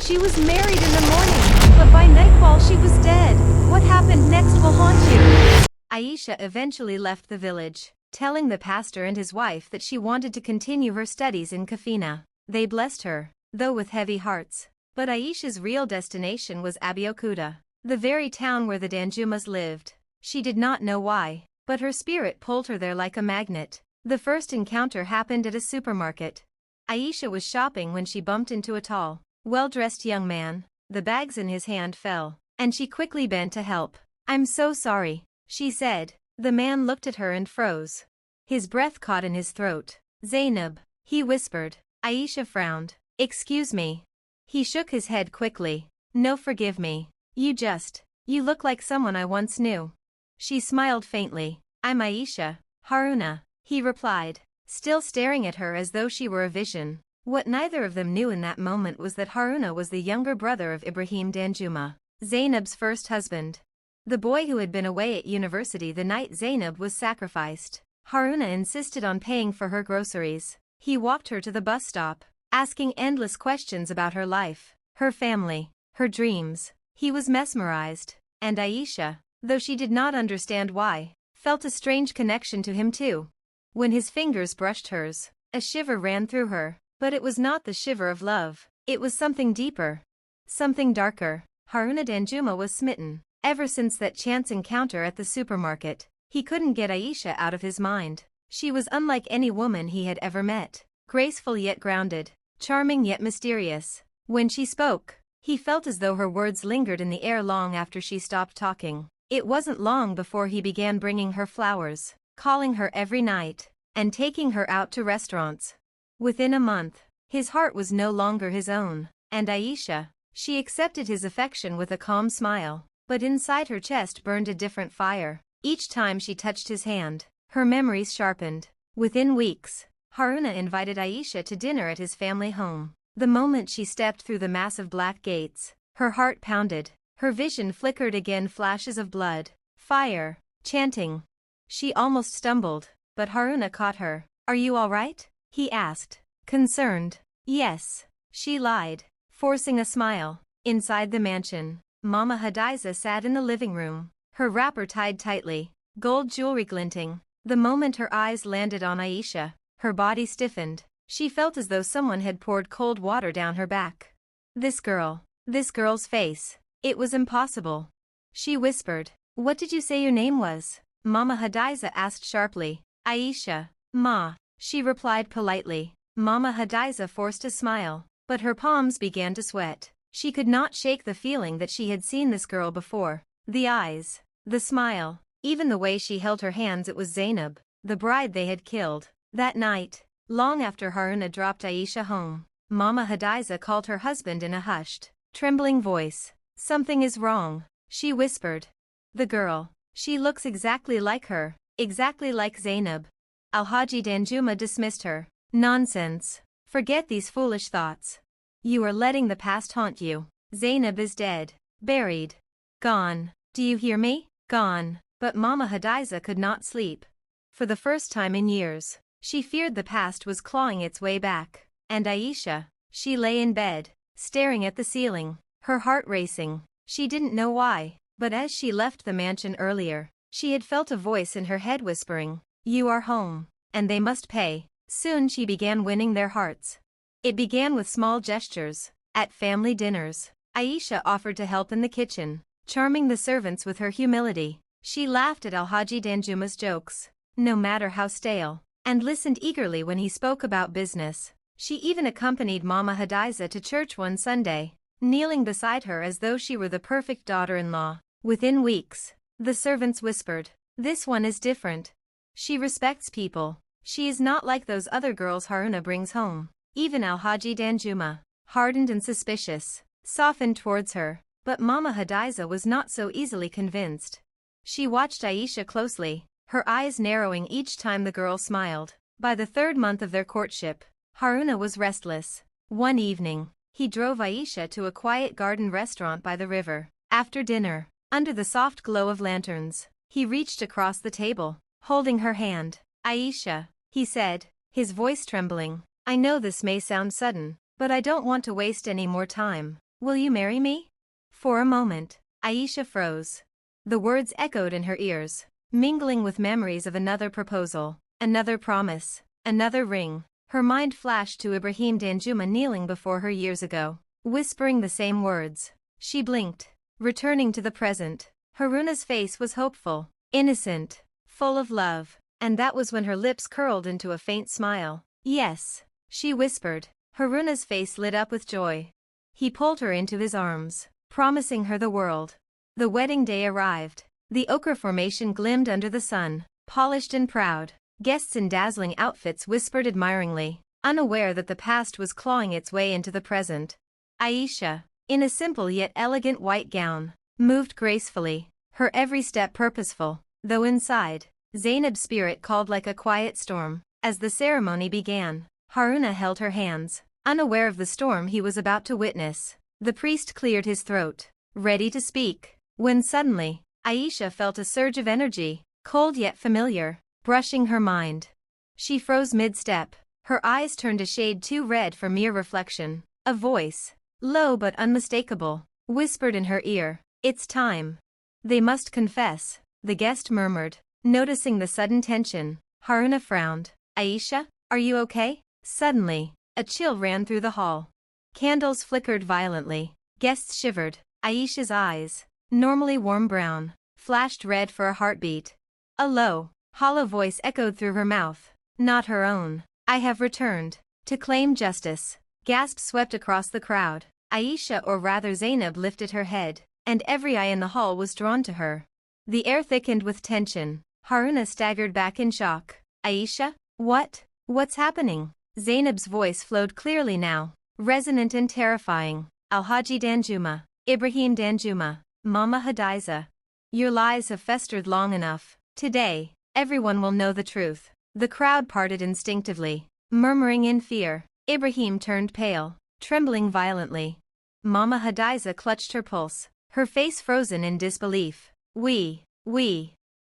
She was married in the morning, but by nightfall she was dead. What happened next will haunt you. Aisha eventually left the village, telling the pastor and his wife that she wanted to continue her studies in Kafina. They blessed her, though with heavy hearts. But Aisha's real destination was Abeokuta, the very town where the Danjumas lived. She did not know why, but her spirit pulled her there like a magnet. The first encounter happened at a supermarket. Aisha was shopping when she bumped into a tall, well-dressed young man. The bags in his hand fell, and she quickly bent to help. "I'm so sorry," she said. The man looked at her and froze. His breath caught in his throat. "Zainab," he whispered. Aisha frowned. "Excuse me." He shook his head quickly. "No, forgive me. You look like someone I once knew." She smiled faintly. "I'm Aisha, Haruna," he replied, still staring at her as though she were a vision. What neither of them knew in that moment was that Haruna was the younger brother of Ibrahim Danjuma, Zainab's first husband. The boy who had been away at university the night Zainab was sacrificed. Haruna insisted on paying for her groceries. He walked her to the bus stop, asking endless questions about her life, her family, her dreams. He was mesmerized, and Aisha, though she did not understand why, felt a strange connection to him too. When his fingers brushed hers, a shiver ran through her. But it was not the shiver of love. It was something deeper. Something darker. Haruna Danjuma was smitten. Ever since that chance encounter at the supermarket, he couldn't get Aisha out of his mind. She was unlike any woman he had ever met. Graceful yet grounded. Charming yet mysterious. When she spoke, he felt as though her words lingered in the air long after she stopped talking. It wasn't long before he began bringing her flowers, calling her every night, and taking her out to restaurants. Within a month, his heart was no longer his own, and Aisha, she accepted his affection with a calm smile, but inside her chest burned a different fire. Each time she touched his hand, her memories sharpened. Within weeks, Haruna invited Aisha to dinner at his family home. The moment she stepped through the massive black gates, her heart pounded, her vision flickered again, flashes of blood, fire, chanting. She almost stumbled, but Haruna caught her. "Are you all right?" he asked, concerned. "Yes," she lied, forcing a smile. Inside the mansion, Mama Hadiza sat in the living room, her wrapper tied tightly, gold jewelry glinting. The moment her eyes landed on Aisha, her body stiffened. She felt as though someone had poured cold water down her back. This girl's face. It was impossible. She whispered. "What did you say your name was?" Mama Hadiza asked sharply. "Aisha, Ma," she replied politely. Mama Hadiza forced a smile, but her palms began to sweat. She could not shake the feeling that she had seen this girl before. The eyes, the smile, even the way she held her hands. It was Zainab, the bride they had killed. That night, long after Haruna dropped Aisha home, Mama Hadiza called her husband in a hushed, trembling voice. "Something is wrong," she whispered. "The girl, she looks exactly like her, exactly like Zainab." Alhaji Danjuma dismissed her. "Nonsense. Forget these foolish thoughts. You are letting the past haunt you. Zainab is dead, buried, gone. Do you hear me? Gone." But Mama Hadiza could not sleep. For the first time in years, she feared the past was clawing its way back. And Aisha, she lay in bed, staring at the ceiling, her heart racing. She didn't know why, but as she left the mansion earlier, she had felt a voice in her head whispering, "You are home, and they must pay." Soon she began winning their hearts. It began with small gestures. At family dinners, Aisha offered to help in the kitchen, charming the servants with her humility. She laughed at Alhaji Danjuma's jokes, no matter how stale, and listened eagerly when he spoke about business. She even accompanied Mama Hadiza to church one Sunday, kneeling beside her as though she were the perfect daughter-in-law. Within weeks, the servants whispered, "This one is different. She respects people. She is not like those other girls Haruna brings home." Even Alhaji Danjuma, hardened and suspicious, softened towards her. But Mama Hadiza was not so easily convinced. She watched Aisha closely, her eyes narrowing each time the girl smiled. By the third month of their courtship, Haruna was restless. One evening, he drove Aisha to a quiet garden restaurant by the river. After dinner, under the soft glow of lanterns, he reached across the table, holding her hand. "Aisha," he said, his voice trembling, "I know this may sound sudden, but I don't want to waste any more time. Will you marry me? For a moment, Aisha froze. The words echoed in her ears, mingling with memories of another proposal, another promise, another ring. Her mind flashed to Ibrahim Danjuma kneeling before her years ago, whispering the same words. She blinked, returning to the present. Haruna's face was hopeful, innocent, full of love, and that was when her lips curled into a faint smile. Yes, she whispered. Haruna's face lit up with joy. He pulled her into his arms, promising her the world. The wedding day arrived. The ochre formation glimmed under the sun, polished and proud. Guests in dazzling outfits whispered admiringly, unaware that the past was clawing its way into the present. Aisha, in a simple yet elegant white gown, moved gracefully, her every step purposeful, though inside, Zainab's spirit called like a quiet storm. As the ceremony began, Haruna held her hands, unaware of the storm he was about to witness. The priest cleared his throat, ready to speak, when suddenly, Aisha felt a surge of energy, cold yet familiar, brushing her mind. She froze mid-step, her eyes turned a shade too red for mere reflection. A voice, low but unmistakable, whispered in her ear, "It's time." "They must confess," the guest murmured, noticing the sudden tension. Haruna frowned. "Aisha, are you okay?" Suddenly, a chill ran through the hall. Candles flickered violently. Guests shivered. Aisha's eyes, normally warm brown, flashed red for a heartbeat. A low, hollow voice echoed through her mouth, not her own. "I have returned to claim justice." Gasps swept across the crowd. Aisha, or rather Zainab, lifted her head, and every eye in the hall was drawn to her. The air thickened with tension. Haruna staggered back in shock. "Aisha? What's happening?" Zainab's voice flowed clearly now, resonant and terrifying. "Alhaji Danjuma, Ibrahim Danjuma, Mama Hadiza. Your lies have festered long enough. Today, everyone will know the truth." The crowd parted instinctively, murmuring in fear. Ibrahim turned pale, trembling violently. Mama Hadiza clutched her pulse, her face frozen in disbelief. We,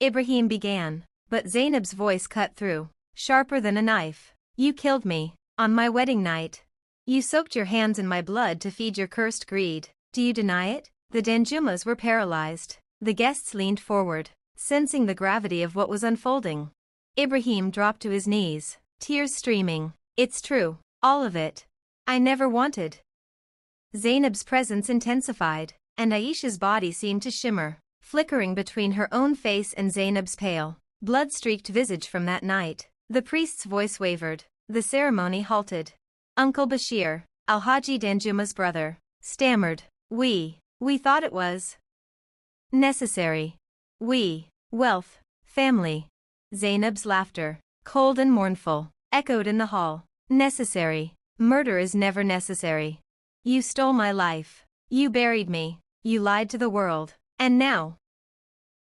Ibrahim began, but Zainab's voice cut through, sharper than a knife. "You killed me, on my wedding night. You soaked your hands in my blood to feed your cursed greed. Do you deny it?" The Danjumas were paralyzed. The guests leaned forward, sensing the gravity of what was unfolding. Ibrahim dropped to his knees, tears streaming. "It's true, all of it. I never wanted." Zainab's presence intensified, and Aisha's body seemed to shimmer, flickering between her own face and Zainab's pale, blood-streaked visage from that night. The priest's voice wavered. The ceremony halted. Uncle Bashir, Alhaji Danjuma's brother, stammered, We thought it was necessary. Wealth, family." Zainab's laughter, cold and mournful, echoed in the hall. "Necessary. Murder is never necessary. You stole my life. You buried me. You lied to the world. And now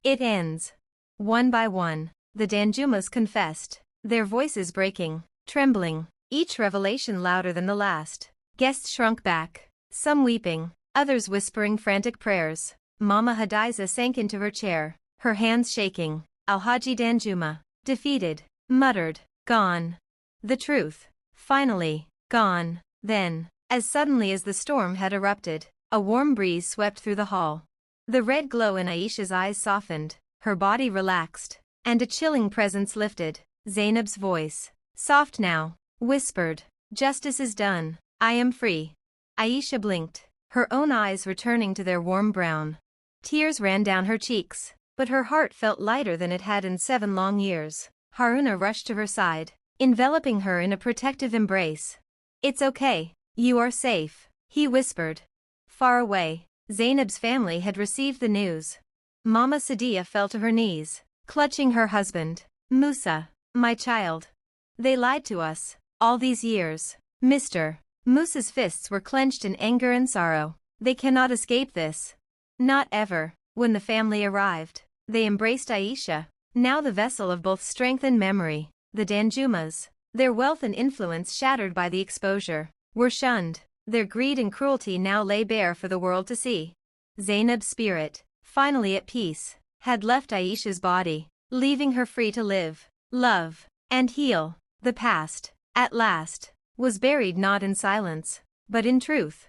it ends." One by one, the Danjumas confessed, their voices breaking, trembling, each revelation louder than the last. Guests shrunk back, some weeping, others whispering frantic prayers. Mama Hadiza sank into her chair, her hands shaking. Alhaji Danjuma, defeated, muttered, "Gone." The truth, finally, gone. Then, as suddenly as the storm had erupted, a warm breeze swept through the hall. The red glow in Aisha's eyes softened, her body relaxed, and a chilling presence lifted. Zainab's voice, soft now, whispered, "Justice is done. I am free." Aisha blinked, her own eyes returning to their warm brown. Tears ran down her cheeks, but her heart felt lighter than it had in 7 long years. Haruna rushed to her side, enveloping her in a protective embrace. "It's okay. You are safe," he whispered. Far away, Zainab's family had received the news. Mama Sadia fell to her knees, clutching her husband. "Musa, my child. They lied to us, all these years." Mr. Musa's fists were clenched in anger and sorrow. "They cannot escape this. Not ever." When the family arrived, they embraced Aisha, now the vessel of both strength and memory. The Danjumas, their wealth and influence shattered by the exposure, were shunned. Their greed and cruelty now lay bare for the world to see. Zainab's spirit, finally at peace, had left Aisha's body, leaving her free to live, love, and heal. The past, at last, was buried not in silence, but in truth.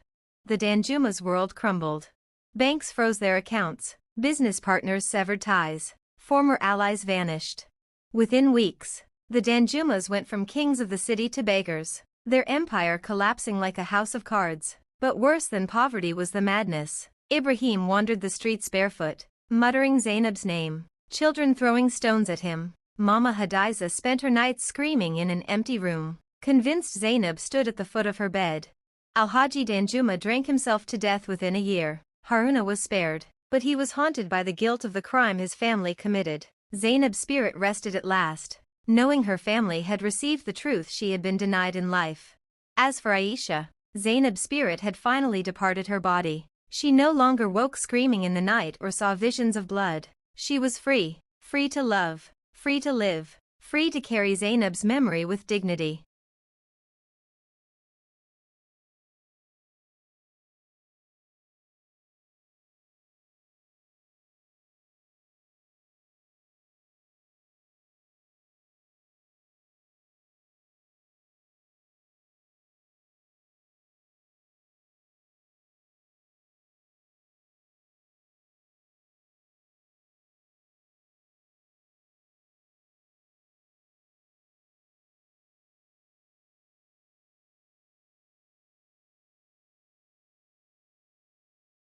the Danjuma's world crumbled. Banks froze their accounts, business partners severed ties, former allies vanished. Within weeks, the Danjumas went from kings of the city to beggars, their empire collapsing like a house of cards. But worse than poverty was the madness. Ibrahim wandered the streets barefoot, muttering Zainab's name, children throwing stones at him. Mama Hadiza spent her nights screaming in an empty room, convinced Zainab stood at the foot of her bed. Al-Haji Danjuma drank himself to death within a year. Haruna was spared, but he was haunted by the guilt of the crime his family committed. Zainab's spirit rested at last, knowing her family had received the truth she had been denied in life. As for Aisha, Zainab's spirit had finally departed her body. She no longer woke screaming in the night or saw visions of blood. She was free, free to love, free to live, free to carry Zainab's memory with dignity.